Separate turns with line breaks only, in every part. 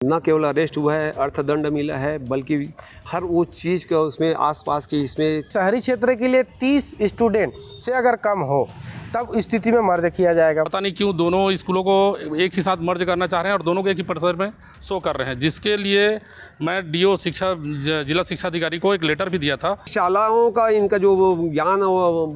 न केवल अरेस्ट हुआ है, अर्थदंड मिला है, बल्कि हर वो चीज़ का उसमें आसपास की इसमें
शहरी क्षेत्र के लिए 30 स्टूडेंट से अगर कम हो तब स्थिति में मर्ज किया जाएगा।
पता नहीं क्यों दोनों स्कूलों को एक ही साथ मर्ज करना चाह रहे हैं और दोनों को एक ही परिसर में शो कर रहे हैं, जिसके लिए मैं डीओ शिक्षा जिला शिक्षा अधिकारी को एक लेटर भी दिया था।
शालाओं का इनका जो ज्ञान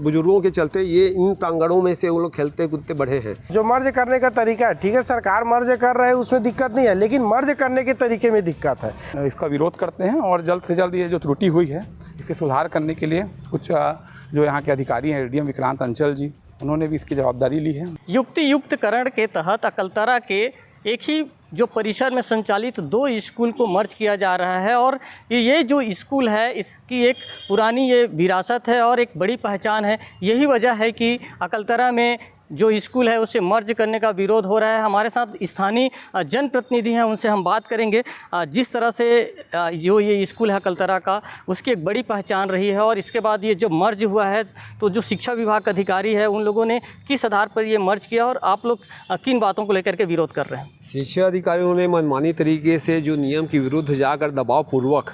बुजुर्गों के चलते ये इन प्रांगणों में से वो लोग खेलते कूदते बढ़े हैं।
जो मर्ज करने का तरीका है, ठीक है, सरकार मर्ज कर रहा है उसमें दिक्कत नहीं है, लेकिन मर्ज करने के तरीके में दिक्कत है।
इसका विरोध करते हैं और जल्द से जल्द ये जो त्रुटि हुई है इसे सुधार करने के लिए कुछ जो यहाँ के अधिकारी हैं, एडीएम विक्रांत अंचल जी, उन्होंने भी इसकी जवाबदारी ली है।
युक्ति युक्तकरण के तहत अकलतरा के एक ही जो परिसर में संचालित 2 स्कूल को मर्ज किया जा रहा है और ये जो स्कूल है इसकी एक पुरानी ये विरासत है और एक बड़ी पहचान है। यही वजह है कि अकलतरा में जो स्कूल है उसे मर्ज करने का विरोध हो रहा है। हमारे साथ स्थानीय जनप्रतिनिधि हैं, उनसे हम बात करेंगे। जिस तरह से जो ये स्कूल है अकलतरा का, उसकी एक बड़ी पहचान रही है और इसके बाद ये जो मर्ज हुआ है तो जो शिक्षा विभाग का अधिकारी है उन लोगों ने किस आधार पर ये मर्ज किया और आप लोग किन बातों को लेकर के विरोध कर रहे हैं?
शिक्षा अधिकारियों ने मनमानी तरीके से जो नियम के विरुद्ध जाकर दबावपूर्वक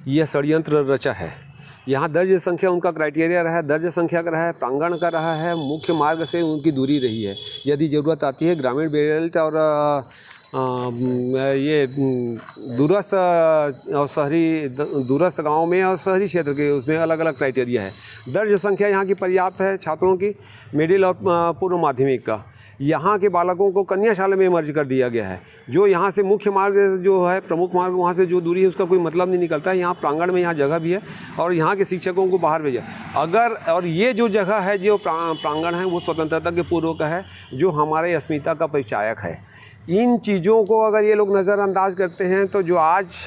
यह षड्यंत्र रचा है। यहाँ दर्ज संख्या उनका क्राइटेरिया रहा है, दर्ज संख्या का रहा है, प्रांगण का रहा है, मुख्य मार्ग से उनकी दूरी रही है। यदि ज़रूरत आती है ग्रामीण बेल्ट और ये दूरस्थ और शहरी दूरस्थ गाँव में और शहरी क्षेत्र के उसमें अलग अलग क्राइटेरिया है। दर्ज संख्या यहाँ की पर्याप्त है छात्रों की, मिडिल और पूर्व माध्यमिक का। यहाँ के बालकों को कन्याशाला में मर्ज कर दिया गया है। जो यहाँ से मुख्य मार्ग जो है, प्रमुख मार्ग, वहाँ से जो दूरी है उसका कोई मतलब नहीं निकलता है। यहाँ प्रांगण में यहाँ जगह भी है और यहाँ के शिक्षकों को बाहर भेजा अगर, और ये जो जगह है, जो प्रांगण है, वो स्वतंत्रता के पूर्व का है, जो हमारे अस्मिता का परिचायक है। इन चीज़ों को अगर ये लोग नज़रअंदाज करते हैं तो जो आज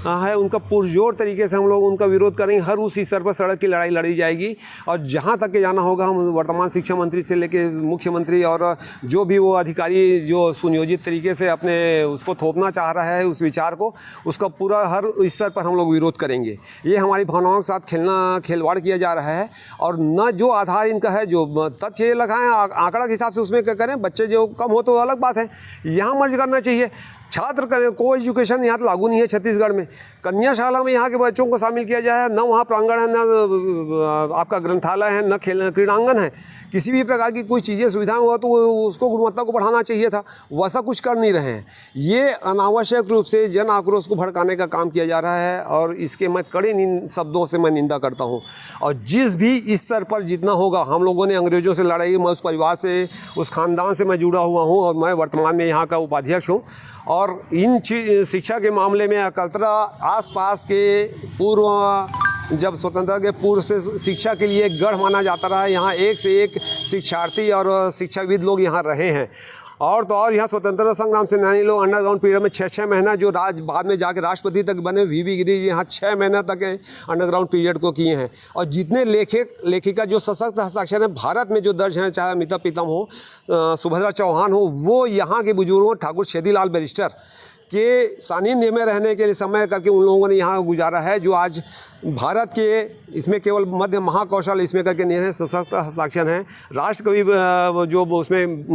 है उनका पुरजोर तरीके से हम लोग उनका विरोध करेंगे। हर उस स्तर पर सड़क की लड़ाई लड़ी जाएगी और जहाँ तक के जाना होगा हम वर्तमान शिक्षा मंत्री से लेके मुख्यमंत्री और जो भी वो अधिकारी जो सुनियोजित तरीके से अपने उसको थोपना चाह रहा है उस विचार को, उसका पूरा हर स्तर पर हम लोग विरोध करेंगे। ये हमारी भावनाओं के साथ खिलवाड़ किया जा रहा है और न जो आधार इनका है, जो तथ्य लगाएं आंकड़ा के हिसाब से उसमें क्या करें। बच्चे जो कम हो तो अलग बात है, यहाँ मर्ज करना चाहिए। छात्र को एजुकेशन यहाँ तो लागू नहीं है छत्तीसगढ़ में। कन्याशाला में यहाँ के बच्चों को शामिल किया जाए, न वहाँ प्रांगण है, न आपका ग्रंथालय है, न खेल क्रीड़ांगन है। किसी भी प्रकार की कोई चीज़ें सुविधाएं हुआ तो उसको गुणवत्ता को बढ़ाना चाहिए था, वैसा कुछ कर नहीं रहे हैं। ये अनावश्यक रूप से जन आक्रोश को भड़काने का काम किया जा रहा है और इसके मैं कड़े शब्दों से मैं निंदा करता हूँ। और जिस भी स्तर पर जितना होगा, हम लोगों ने अंग्रेज़ों से लड़ाई, मैं उस परिवार से, उस ख़ानदान से मैं जुड़ा हुआ हूँ और मैं वर्तमान में यहाँ का उपाध्यक्ष हूँ। और इन शिक्षा के मामले में अकलतरा आसपास के पूर्व, जब स्वतंत्रता के पूर्व से शिक्षा के लिए एक गढ़ माना जाता रहा है। यहाँ एक से एक शिक्षार्थी और शिक्षाविद लोग यहाँ रहे हैं। और तो और यहाँ स्वतंत्रता संग्राम सेनानी लोग अंडरग्राउंड पीरियड में 6-6 महीना जो बाद में जाके राष्ट्रपति तक बने, वी गिरी जी यहाँ 6 महीना तक अंडरग्राउंड पीरियड को किए हैं। और जितने लेखिका जो सशक्त हस्ताक्षर हैं भारत में जो दर्ज हैं, चाहे अमिताभ प्रीतम हो, सुभद्रा चौहान हो, वो यहाँ के बुजुर्गों ठाकुर छेदीलाल बैरिस्टर के सानिध्य में रहने के लिए समय करके उन लोगों ने यहाँ गुजारा है। जो आज भारत के, इसमें केवल मध्य महाकौशल इसमें करके नहीं है, सशक्त हस्ताक्षर हैं। राष्ट्रकवि जो उसमें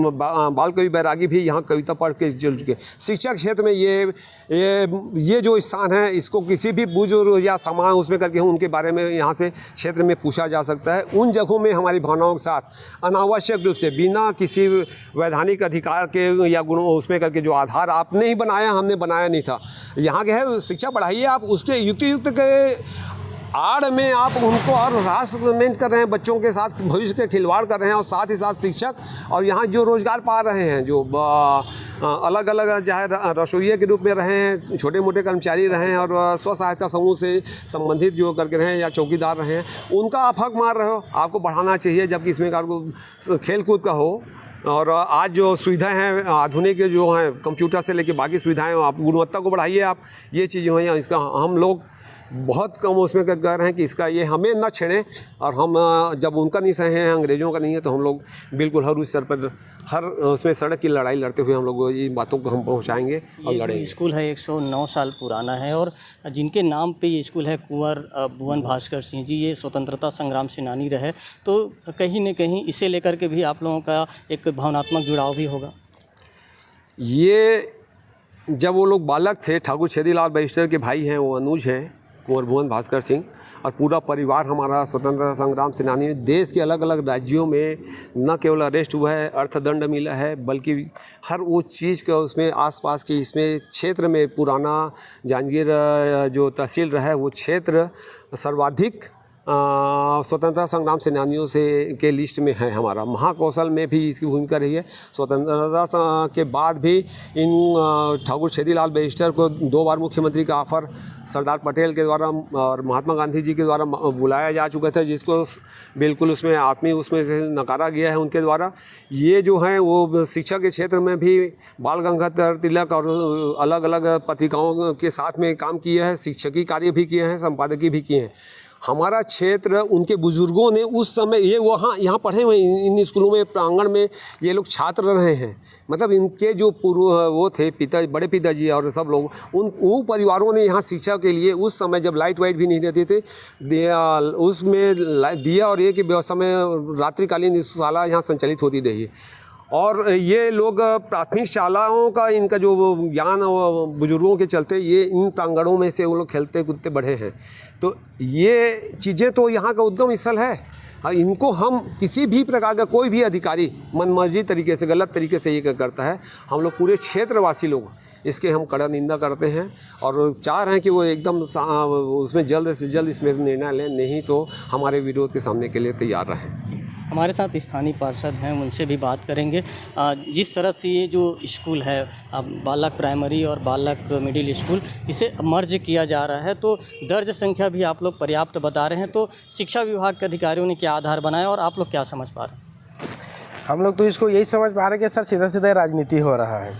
बाल कवि बैरागी भी यहाँ कविता पढ़ के चल चुके। शिक्षा क्षेत्र में ये जो स्थान है, इसको किसी भी बुजुर्ग या समान उसमें करके उनके बारे में यहाँ से क्षेत्र में पूछा जा सकता है। उन जगहों में हमारी भावनाओं के साथ अनावश्यक रूप से बिना किसी वैधानिक अधिकार के या गुणों उसमें करके जो आधार आपने ही बनाया, हमने बनाया नहीं था। यहाँ के है शिक्षा बढ़ाइए आप, उसके युक्त के आड़ में आप उनको और हरासमेंट कर रहे हैं, बच्चों के साथ भविष्य के खिलवाड़ कर रहे हैं और साथ ही साथ शिक्षक और यहाँ जो रोज़गार पा रहे हैं, जो अलग अलग चाहे रसोइये के रूप में रहे हैं, छोटे मोटे कर्मचारी रहे हैं और स्व सहायता समूह से संबंधित जो करके रहे हैं या चौकीदार रहे हैं, उनका आप हक मार रहे हो। आपको बढ़ाना चाहिए, जबकि इसमें आपको खेल कूद का हो। और आज जो सुविधाएं हैं आधुनिक जो हैं, कंप्यूटर से लेके बाकी सुविधाएं, आप गुणवत्ता को बढ़ाइए। आप ये चीज़ें हैं, इसका हम लोग बहुत कम उसमें कह रहे हैं कि इसका ये हमें न छेड़ें। और हम जब उनका नहीं सहे हैं, अंग्रेज़ों का नहीं है, तो हम लोग बिल्कुल हर उस स्तर पर हर उसमें सड़क की लड़ाई लड़ते हुए हम लोग इन बातों को हम पहुंचाएंगे और लड़ेंगे।
स्कूल है 109 साल पुराना है और जिनके नाम पे ये स्कूल है, कुंवर भुवन भास्कर सिंह जी, ये स्वतंत्रता संग्राम सेनानी रहे, तो कहीं न कहीं इसे लेकर के भी आप लोगों का एक भावनात्मक जुड़ाव भी होगा।
ये जब वो लोग बालक थे, ठाकुर छेदीलाल बैरिस्टर के भाई हैं, वो अनुज हैं, कुंवर भुवन भास्कर सिंह, और पूरा परिवार हमारा स्वतंत्रता संग्राम सेनानी, देश के अलग अलग राज्यों में न केवल अरेस्ट हुआ है, अर्थदंड मिला है, बल्कि हर वो चीज़ का उसमें आसपास के इसमें क्षेत्र में पुराना जांजगीर जो तहसील रहा है वो क्षेत्र सर्वाधिक स्वतंत्रता संग्राम सेनानियों से के लिस्ट में है हमारा। महाकौशल में भी इसकी भूमिका रही है। स्वतंत्रता के बाद भी इन ठाकुर छेदीलाल बैरिस्टर को 2 बार मुख्यमंत्री का ऑफर सरदार पटेल के द्वारा और महात्मा गांधी जी के द्वारा बुलाया जा चुका था, जिसको बिल्कुल उसमें आत्मीय उसमें से नकारा गया है उनके द्वारा। ये जो हैं वो शिक्षा के क्षेत्र में भी बाल गंगाधर तिलक और अलग अलग पत्रिकाओं के साथ में काम किया है, शिक्षकी कार्य भी किए हैं, संपादकीय भी किए हैं। हमारा क्षेत्र उनके बुजुर्गों ने उस समय ये वहाँ यहाँ पढ़े हुए इन स्कूलों में प्रांगण में ये लोग छात्र रहे हैं। मतलब इनके जो पूर्व वो थे पिता, बड़े पिताजी और सब लोग वो परिवारों ने यहाँ शिक्षा के लिए उस समय जब लाइट वाइट भी नहीं रहते थे उसमें दिया, और ये कि समय रात्रिकालीन शाला यहाँ संचालित होती रही। और ये लोग प्राथमिक शालाओं का इनका जो ज्ञान बुजुर्गों के चलते ये इन प्रांगणों में से वो लोग खेलते कूदते बढ़े हैं। तो ये चीज़ें तो यहाँ का उद्गम स्थल है। इनको हम किसी भी प्रकार का कोई भी अधिकारी मनमर्जी तरीके से गलत तरीके से ये करता है, हम लोग पूरे क्षेत्रवासी लोग इसके हम कड़ा निंदा करते हैं और चाह रहे हैं कि वो एकदम उसमें जल्द से जल्द इसमें निर्णय लें, नहीं तो हमारे विरोध के सामने के लिए तैयार रहें।
हमारे साथ स्थानीय पार्षद हैं, उनसे भी बात करेंगे। जिस तरह से ये जो स्कूल है बालक प्राइमरी और बालक मिडिल स्कूल, इसे मर्ज किया जा रहा है, तो दर्ज संख्या भी आप लोग पर्याप्त बता रहे हैं, तो शिक्षा विभाग के अधिकारियों ने क्या आधार बनाया और आप लोग क्या समझ पा रहे हैं?
हम लोग तो इसको यही समझ पा रहे हैं कि सर सीधा सीधा राजनीति हो रहा है।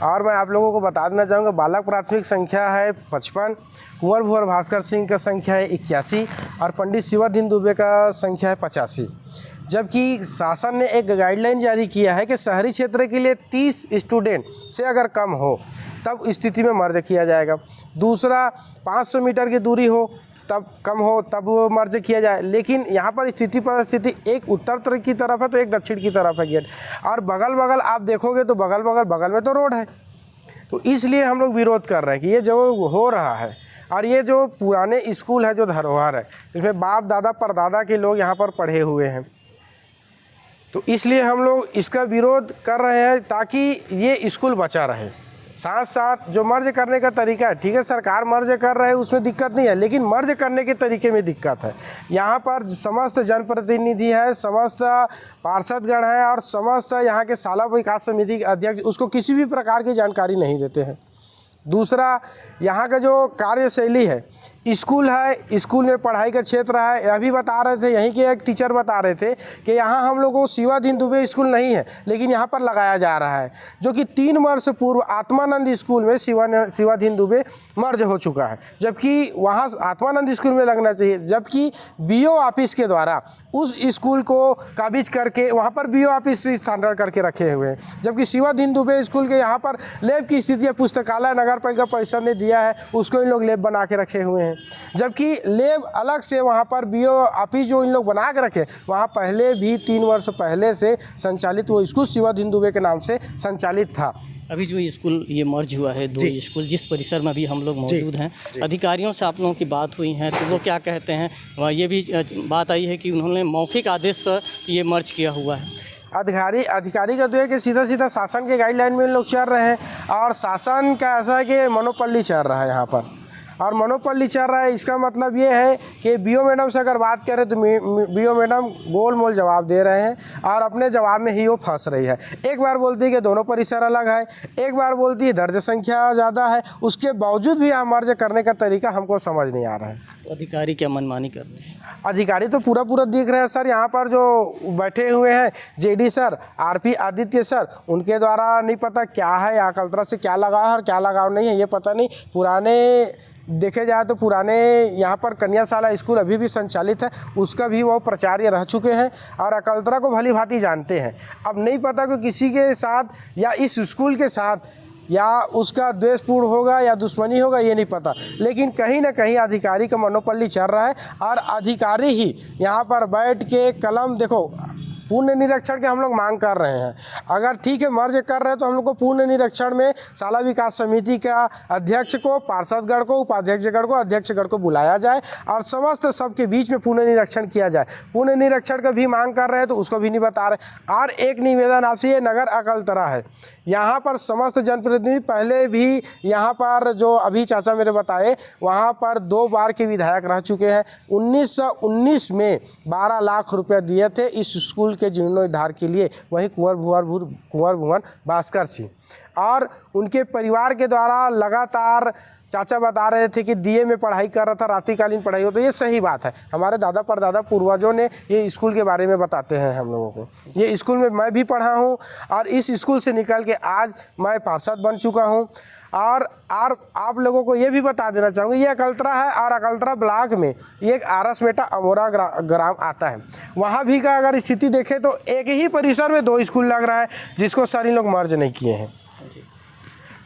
और मैं आप लोगों को बता देना चाहूँगा, बालक प्राथमिक संख्या है 55, कुंवर भुवन भास्कर सिंह का संख्या है 81 और पंडित शिवादीन दुबे का संख्या है 85। जबकि शासन ने एक गाइडलाइन जारी किया है कि शहरी क्षेत्र के लिए 30 स्टूडेंट से अगर कम हो तब स्थिति में मर्ज किया जाएगा। दूसरा 500 मीटर की दूरी हो तब कम हो तब मर्ज किया जाए। लेकिन यहाँ पर स्थिति परिस्थिति एक उत्तर की तरफ है तो एक दक्षिण की तरफ है गेट, और बगल बगल आप देखोगे तो बगल में तो रोड है। तो इसलिए हम लोग विरोध कर रहे हैं कि ये जो हो रहा है, और ये जो पुराने स्कूल है जो धरोहर है, इसमें बाप दादा परदादा के लोग यहाँ पर पढ़े हुए हैं, तो इसलिए हम लोग इसका विरोध कर रहे हैं ताकि ये स्कूल बचा रहे। साथ साथ जो मर्ज करने का तरीका है, ठीक है सरकार मर्ज कर रहा है उसमें दिक्कत नहीं है, लेकिन मर्ज करने के तरीके में दिक्कत है। यहाँ पर समस्त जनप्रतिनिधि है, समस्त पार्षदगण है और समस्त यहाँ के शाला विकास समिति के अध्यक्ष उसको किसी भी प्रकार की जानकारी नहीं देते हैं। दूसरा, यहाँ का जो कार्यशैली है, स्कूल है, स्कूल में पढ़ाई का क्षेत्र है। अभी बता रहे थे, यहीं के एक टीचर बता रहे थे कि यहाँ हम लोगों को शिवादीन दुबे स्कूल नहीं है, लेकिन यहाँ पर लगाया जा रहा है, जो कि 3 वर्ष पूर्व आत्मानंद स्कूल में शिवादीन दुबे मर्ज हो चुका है, जबकि वहाँ आत्मानंद स्कूल में लगना चाहिए। जबकि बीओ ऑफिस के द्वारा उस स्कूल को काबिज करके वहाँ पर बीओ ऑफिस स्थानांतरण करके रखे हुए हैं, जबकि शिवादीन दुबे स्कूल के यहाँ पर लैब की स्थिति है, पुस्तकालय नगर पालिका परिषद ने दिया है, उसको इन लोग लैब बना के रखे हुए हैं। जबकि लैब अलग से वहाँ पर बीओ ऑफिस जो इन लोग बना के रखे, वहाँ पहले भी 3 वर्ष पहले से संचालित वो स्कूल शिवादीन दुबे के नाम से संचालित था।
अभी जो स्कूल ये मर्ज हुआ है 2 स्कूल, जिस परिसर में अभी हम लोग मौजूद हैं, अधिकारियों से आप लोगों की बात हुई है तो वो क्या कहते हैं? ये भी बात आई है कि उन्होंने मौखिक आदेश से ये मर्ज किया हुआ है।
अधिकारी का तो है कि सीधा सीधा शासन के गाइडलाइन में लोग चल रहे हैं, और शासन का ऐसा है कि मोनोपोली चल रहा है यहाँ पर, और मोनोपोली चल रहा है। इसका मतलब ये है कि बीओ मैडम से अगर बात करें तो बीओ मैडम गोल मोल जवाब दे रहे हैं और अपने जवाब में ही वो फंस रही है। एक बार बोलती है कि दोनों परिसर अलग है, एक बार बोलती है दर्ज संख्या ज़्यादा है, उसके बावजूद भी यहाँ मर्ज करने का तरीका हमको समझ नहीं आ रहा है।
तो अधिकारी क्या मनमानी करते हैं?
अधिकारी तो पूरा दिख रहे हैं सर। यहाँ पर जो बैठे हुए हैं JD sir, RP Aditya sir, उनके द्वारा नहीं पता क्या है, अकलतरा से क्या लगाव है और क्या लगाव नहीं है ये पता नहीं। पुराने देखे जाए तो पुराने यहाँ पर कन्याशाला स्कूल अभी भी संचालित है, उसका भी वो प्राचार्य रह चुके हैं और अकलतरा को भली भांति जानते हैं। अब नहीं पता कि किसी के साथ या इस स्कूल के साथ या उसका द्वेषपूर्ण होगा या दुश्मनी होगा, ये नहीं पता, लेकिन कहीं ना कहीं अधिकारी का मोनोपोली चल रहा है और अधिकारी ही यहाँ पर बैठ के कलम देखो पूर्ण निरीक्षण की हम लोग मांग कर रहे हैं। अगर ठीक है मर्ज कर रहे हैं तो हम लोग को पूर्ण निरीक्षण में शाला विकास समिति का अध्यक्ष को, पार्षदगण को, उपाध्यक्षगण को, अध्यक्षगण को बुलाया जाए और समस्त सबके बीच में पूर्ण निरीक्षण किया जाए। पूर्ण निरीक्षण का भी मांग कर रहे हैं तो उसको भी नहीं बता रहे। और एक निवेदन आपसे, ये नगर अकलतरा है, यहाँ पर समस्त जनप्रतिनिधि पहले भी यहाँ पर जो अभी चाचा मेरे बताए वहाँ पर 2 बार के विधायक रह चुके हैं। 1919 में 12 लाख रुपए दिए थे इस स्कूल के जीर्णोद्धार के लिए, वही कुंवर भुवन भास्कर सिंह, और उनके परिवार के द्वारा लगातार चाचा बता रहे थे कि दिए में पढ़ाई कर रहा था, रात्रिकालीन पढ़ाई हो, तो ये सही बात है। हमारे दादा परदादा पूर्वजों ने ये स्कूल के बारे में बताते हैं हम लोगों को। ये स्कूल में मैं भी पढ़ा हूँ और इस स्कूल से निकल के आज मैं पार्षद बन चुका हूँ। और आप लोगों को ये भी बता देना चाहूँगी, ये अकलतरा है और अकलतरा ब्लॉक में ये एक आरसमेटा अमोरा ग्राम आता है। वहाँ भी का अगर स्थिति देखें तो एक ही परिसर में 2 स्कूल लग रहा है, जिसको सर इन लोग मर्ज नहीं किए हैं।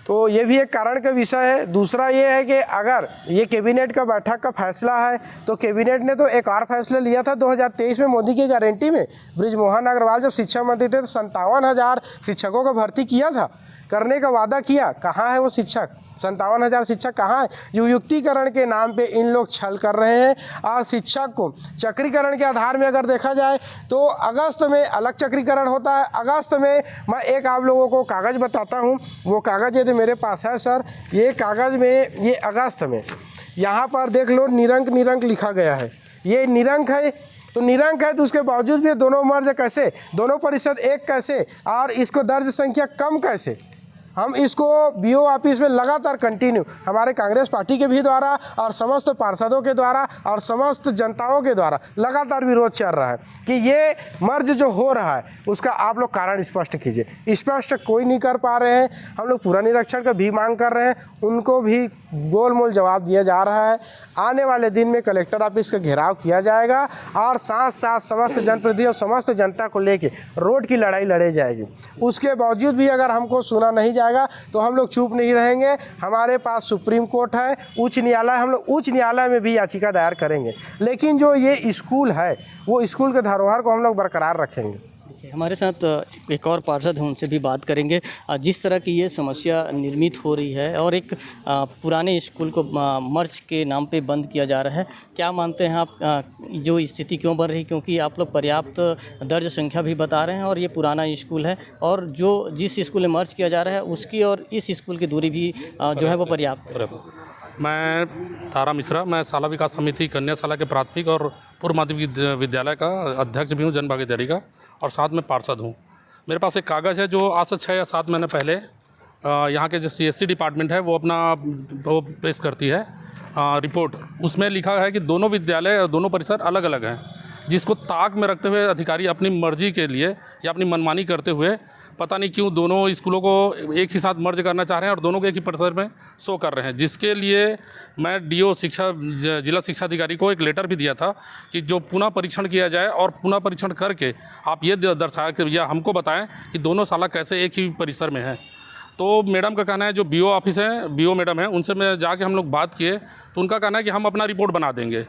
तो ये भी एक कारण का विषय है। दूसरा ये है कि अगर ये कैबिनेट का बैठक का फैसला है तो कैबिनेट ने तो एक और फैसला लिया था 2023 में मोदी की गारंटी में। बृजमोहन अग्रवाल जब शिक्षा मंत्री थे तो 57,000 शिक्षकों का भर्ती किया था, करने का वादा किया। कहाँ है वो शिक्षक? 57,000 शिक्षक कहाँ है? युक्तिकरण के नाम पे इन लोग छल कर रहे हैं। और शिक्षक को चक्रीकरण के आधार में अगर देखा जाए तो अगस्त में अलग चक्रीकरण होता है। अगस्त में मैं एक आप लोगों को कागज़ बताता हूँ, वो कागज़ यदि मेरे पास है सर, ये कागज़ में ये अगस्त में यहाँ पर देख लो निरंक लिखा गया है। ये निरंक है, तो निरंक है तो उसके बावजूद भी दोनों मर्ज कैसे, दोनों परिषद एक कैसे, और इसको दर्ज संख्या कम कैसे? हम इसको बीओ ऑफिस में लगातार कंटिन्यू हमारे कांग्रेस पार्टी के भी द्वारा और समस्त पार्षदों के द्वारा और समस्त जनताओं के द्वारा लगातार विरोध चल रहा है कि ये मर्ज जो हो रहा है उसका आप लोग कारण स्पष्ट कीजिए। स्पष्ट कोई नहीं कर पा रहे हैं। हम लोग पूरा निरीक्षण का भी मांग कर रहे हैं, उनको भी गोलमोल जवाब दिया जा रहा है। आने वाले दिन में कलेक्टर ऑफिस का घेराव किया जाएगा और साथ साथ समस्त जनप्रतिनिधि और समस्त जनता को लेके रोड की लड़ाई लड़ी जाएगी। उसके बावजूद भी अगर हमको सुना नहीं जाएगा तो हम लोग चुप नहीं रहेंगे। हमारे पास सुप्रीम कोर्ट है, उच्च न्यायालय, हम लोग उच्च न्यायालय में भी याचिका दायर करेंगे। लेकिन जो ये स्कूल है वो स्कूल के धरोहर को हम लोग बरकरार रखेंगे।
हमारे साथ एक और पार्षद हैं, उनसे भी बात करेंगे। जिस तरह की ये समस्या निर्मित हो रही है और एक पुराने स्कूल को मर्ज के नाम पे बंद किया जा रहा है, क्या मानते हैं आप, जो स्थिति क्यों बन रही? क्योंकि आप लोग पर्याप्त दर्ज संख्या भी बता रहे हैं और ये पुराना स्कूल है, और जो जिस स्कूल में मर्ज किया जा रहा है उसकी और इस स्कूल की दूरी भी जो है वो पर्याप्त है।
मैं तारा मिश्रा, मैं शाला विकास समिति कन्याशाला के प्राथमिक और पूर्व माध्यमिक विद्यालय का अध्यक्ष भी हूँ, जन भागीदारी का, और साथ में पार्षद हूँ। मेरे पास एक कागज़ है जो आज से 6 या 7 महीने पहले यहाँ के जो CSC डिपार्टमेंट है वो अपना वो पेश करती है रिपोर्ट। उसमें लिखा है कि दोनों विद्यालय, दोनों परिसर अलग अलग हैं, जिसको ताक में रखते हुए अधिकारी अपनी मर्जी के लिए या अपनी मनमानी करते हुए पता नहीं क्यों दोनों स्कूलों को एक ही साथ मर्ज करना चाह रहे हैं और दोनों को एक ही परिसर में शो कर रहे हैं। जिसके लिए मैं DO शिक्षा, जिला शिक्षा अधिकारी को एक लेटर भी दिया था कि जो पुनः परीक्षण किया जाए और पुनः परीक्षण करके आप ये दर्शाया कि या हमको बताएं कि दोनों शाला कैसे एक ही परिसर में है। तो मैडम का कहना है, जो BO ऑफिस है, BO मैडम है, उनसे मैं जाके हम लोग बात किए तो उनका कहना है कि हम अपना रिपोर्ट बना देंगे।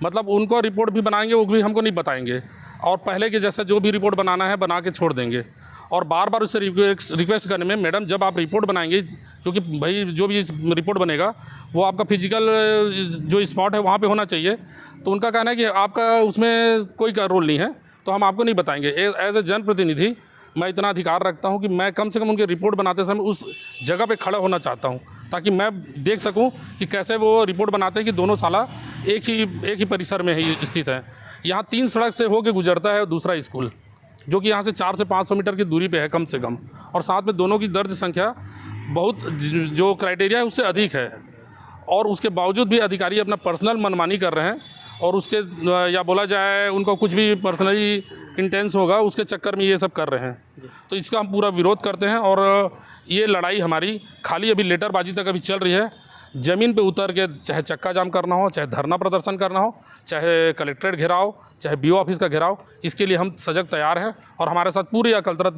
मतलब उनको रिपोर्ट भी बनाएंगे, वो भी हमको नहीं बताएंगे, और पहले के जैसे जो भी रिपोर्ट बनाना है बना के छोड़ देंगे। और बार बार उससे रिक्वेस्ट करने में, मैडम जब आप रिपोर्ट बनाएंगे, क्योंकि भाई जो भी रिपोर्ट बनेगा वो आपका फिजिकल जो स्पॉट है वहाँ पे होना चाहिए, तो उनका कहना है कि आपका उसमें कोई रोल नहीं है, तो हम आपको नहीं बताएंगे। एज ए जनप्रतिनिधि मैं इतना अधिकार रखता हूं कि मैं कम से कम उनके रिपोर्ट बनाते समय उस जगह पे खड़ा होना चाहता हूं, ताकि मैं देख सकूं कि कैसे वो रिपोर्ट बनाते हैं कि दोनों शाला एक ही परिसर में ही स्थित है। यहाँ 3 सड़क से होकर गुजरता है दूसरा स्कूल, जो कि यहाँ से 400 से 500 मीटर की दूरी पे है कम से कम, और साथ में दोनों की दर्ज संख्या बहुत जो क्राइटेरिया है उससे अधिक है, और उसके बावजूद भी अधिकारी अपना पर्सनल मनमानी कर रहे हैं, और उसके या बोला जाए उनको कुछ भी पर्सनली इंटेंस होगा उसके चक्कर में ये सब कर रहे हैं। तो इसका हम पूरा विरोध करते हैं, और ये लड़ाई हमारी खाली अभी लेटरबाजी तक अभी चल रही है। ज़मीन पे उतर के चाहे चक्का जाम करना हो, चाहे धरना प्रदर्शन करना हो, चाहे कलेक्ट्रेट घेराव, चाहे BO ऑफिस का घेराव, इसके लिए हम सजग तैयार हैं। और हमारे साथ पूरी अकलतरा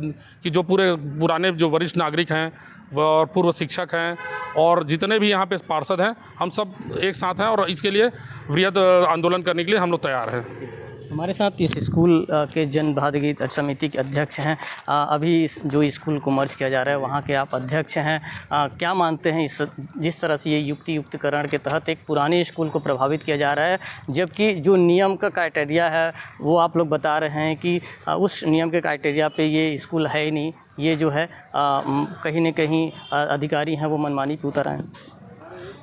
की जो पुराने जो वरिष्ठ नागरिक हैं और पूर्व शिक्षक हैं और जितने भी यहाँ पे पार्षद हैं, हम सब एक साथ हैं, और इसके लिए वृहद आंदोलन करने के लिए हम लोग तैयार हैं।
हमारे साथ इस स्कूल के जन भागीदारी समिति के अध्यक्ष हैं। अभी जो स्कूल को मर्ज किया जा रहा है वहाँ के आप अध्यक्ष हैं। क्या मानते हैं जिस तरह से ये युक्तिकरण के तहत एक पुराने स्कूल को प्रभावित किया जा रहा है, जबकि जो नियम का क्राइटेरिया है वो आप लोग बता रहे हैं कि उस नियम के क्राइटेरिया पे ये स्कूल है ही नहीं, ये जो है कहीं न कहीं अधिकारी हैं वो मनमानी पे उतर आए हैं।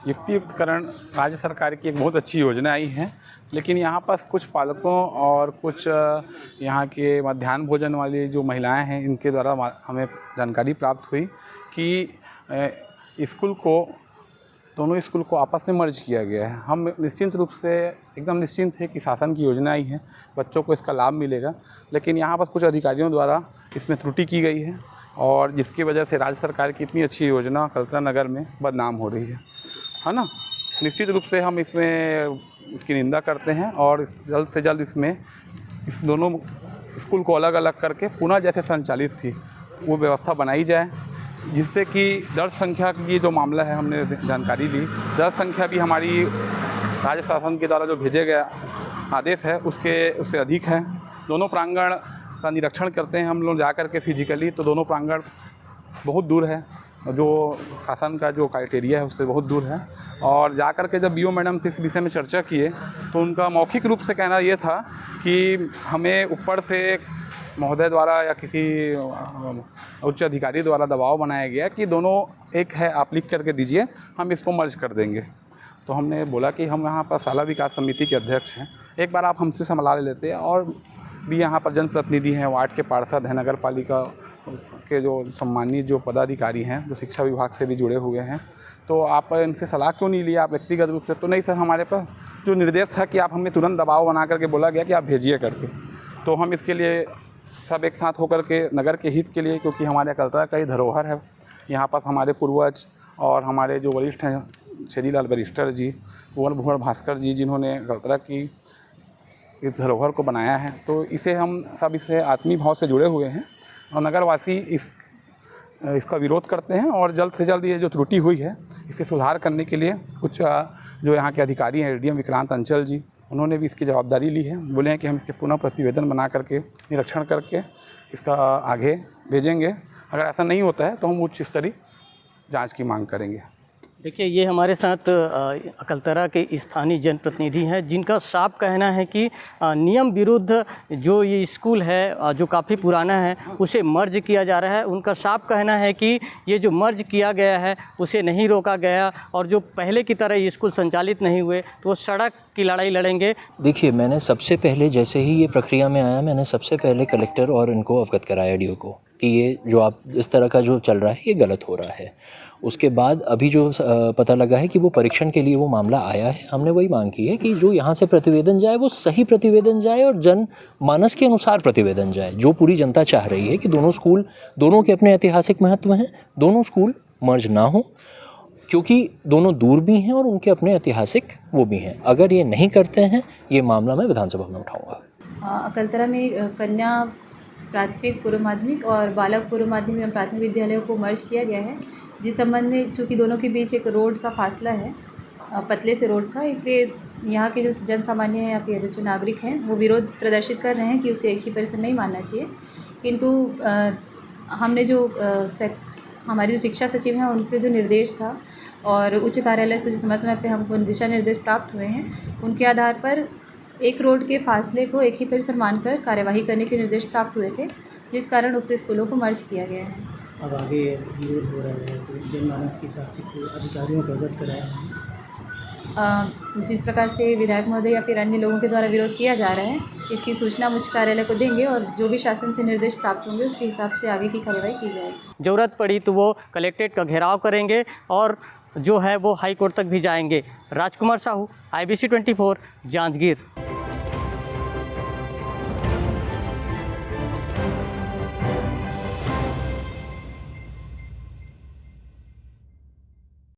युक्तिकरण राज्य सरकार की एक बहुत अच्छी योजना आई है, लेकिन यहाँ पर कुछ पालकों और कुछ यहाँ के मध्याह्न भोजन वाली जो महिलाएं हैं, इनके द्वारा हमें जानकारी प्राप्त हुई कि दोनों स्कूल को आपस में मर्ज किया गया है। हम निश्चिंत रूप से एकदम निश्चिंत है कि शासन की योजना आई है, बच्चों को इसका लाभ मिलेगा, लेकिन यहाँ पर कुछ अधिकारियों द्वारा इसमें त्रुटि की गई है और जिसकी वजह से राज्य सरकार की इतनी अच्छी योजना कल्पना नगर में बदनाम हो रही है ना। निश्चित रूप से हम इसकी निंदा करते हैं और जल्द से जल्द इस दोनों स्कूल को अलग अलग करके पुनः जैसे संचालित थी वो व्यवस्था बनाई जाए, जिससे कि दर्ज संख्या की जो मामला है हमने जानकारी ली, दर्ज संख्या भी हमारी राज्य शासन के द्वारा जो भेजे गया आदेश है उससे अधिक है। दोनों प्रांगण का निरीक्षण करते हैं हम लोग जा कर के फिजिकली, तो दोनों प्रांगण बहुत दूर है, जो शासन का जो क्राइटेरिया है उससे बहुत दूर है। और जा कर के जब बीओ मैडम से इस विषय में चर्चा किए तो उनका मौखिक रूप से कहना ये था कि हमें ऊपर से महोदय द्वारा या किसी उच्च अधिकारी द्वारा दबाव बनाया गया कि दोनों एक है, आप लिख करके दीजिए, हम इसको मर्ज कर देंगे। तो हमने बोला कि हम यहाँ पर शाला विकास समिति के अध्यक्ष हैं, एक बार आप हमसे सलाह ले लेते हैं, और भी यहाँ पर जनप्रतिनिधि हैं, वार्ड के पार्षद हैं, नगर पालिका के जो सम्मानित जो पदाधिकारी हैं, जो शिक्षा विभाग से भी जुड़े हुए हैं, तो आप इनसे सलाह क्यों नहीं लिया आप व्यक्तिगत रूप से? तो नहीं सर, हमारे पास जो निर्देश था कि आप हमें तुरंत दबाव बना करके बोला गया कि आप भेजिए करके। तो हम इसके लिए सब एक साथ होकर के नगर के हित के लिए, क्योंकि हमारे कल्पना का ही धरोहर है, यहाँ पास हमारे पूर्वज और हमारे जो वरिष्ठ हैं छेदीलाल बैरिस्टर जी, कुंवर भुवर भास्कर जी, जिन्होंने कल्पना की इस धरोहर को बनाया है, तो इसे हम सब इससे आत्मीय भाव से जुड़े हुए हैं और नगरवासी इसका विरोध करते हैं। और जल्द से जल्द ये जो त्रुटि हुई है इसे सुधार करने के लिए कुछ जो यहाँ के अधिकारी हैं, एडीएम विक्रांत अंचल जी, उन्होंने भी इसकी जवाबदारी ली है। बोले हैं कि हम इसके पुनः प्रतिवेदन बना करके निरीक्षण करके इसका आगे भेजेंगे। अगर ऐसा नहीं होता है तो हम उच्च स्तरीय जांच की मांग करेंगे।
देखिए, ये हमारे साथ अकलतरा के स्थानीय जनप्रतिनिधि हैं, जिनका साफ कहना है कि नियम विरुद्ध जो ये स्कूल है जो काफ़ी पुराना है उसे मर्ज किया जा रहा है। उनका साफ कहना है कि ये जो मर्ज किया गया है उसे नहीं रोका गया और जो पहले की तरह ये स्कूल संचालित नहीं हुए तो वो सड़क की लड़ाई लड़ेंगे।
देखिए, मैंने सबसे पहले जैसे ही ये प्रक्रिया में आया, मैंने सबसे पहले कलेक्टर और इनको अवगत कराया डीओ को कि ये जो आप इस तरह का जो चल रहा है ये गलत हो रहा है। उसके बाद अभी जो पता लगा है कि वो परीक्षण के लिए वो मामला आया है, हमने वही मांग की है कि जो यहाँ से प्रतिवेदन जाए वो सही प्रतिवेदन जाए और जन मानस के अनुसार प्रतिवेदन जाए। जो पूरी जनता चाह रही है कि दोनों स्कूल, दोनों के अपने ऐतिहासिक महत्व हैं, दोनों स्कूल मर्ज ना हो, क्योंकि दोनों दूर भी हैं और उनके अपने ऐतिहासिक वो भी हैं। अगर ये नहीं करते हैं, ये मामला मैं विधानसभा में उठाऊँगा।
अकलतरा में कन्या प्राथमिक पूर्व माध्यमिक और बालक पूर्व माध्यमिक एवं प्राथमिक विद्यालयों को मर्ज किया गया है, जिस संबंध में चूँकि दोनों के बीच एक रोड का फासला है, पतले से रोड का, इसलिए यहाँ के जो जन सामान्य हैं या फिर जो नागरिक हैं वो विरोध प्रदर्शित कर रहे हैं कि उसे एक ही परिसर नहीं मानना चाहिए। किंतु हमने जो हमारी जो शिक्षा सचिव हैं उनके जो निर्देश था और उच्च कार्यालय से समय समय पे हमको दिशा निर्देश प्राप्त हुए हैं, उनके आधार पर एक रोड के फासले को एक ही परिसर मानकर कार्यवाही करने के निर्देश प्राप्त हुए थे, जिस कारण उक्त स्कूलों को मर्ज किया गया है।
अब आगे विरोध हो रहा है तो जनमानस के हिसाब से अधिकारियों को अवगत कराया है।
जिस प्रकार से विधायक महोदय या फिर अन्य लोगों के द्वारा विरोध किया जा रहा है, इसकी सूचना उच्च कार्यालय को देंगे और जो भी शासन से निर्देश प्राप्त होंगे उसके हिसाब से आगे की कार्यवाही की जाएगी।
ज़रूरत पड़ी तो वो कलेक्ट्रेट का घेराव करेंगे और जो है वो हाई कोर्ट तक भी जाएंगे। राजकुमार साहू, IBC 24, जांजगीर।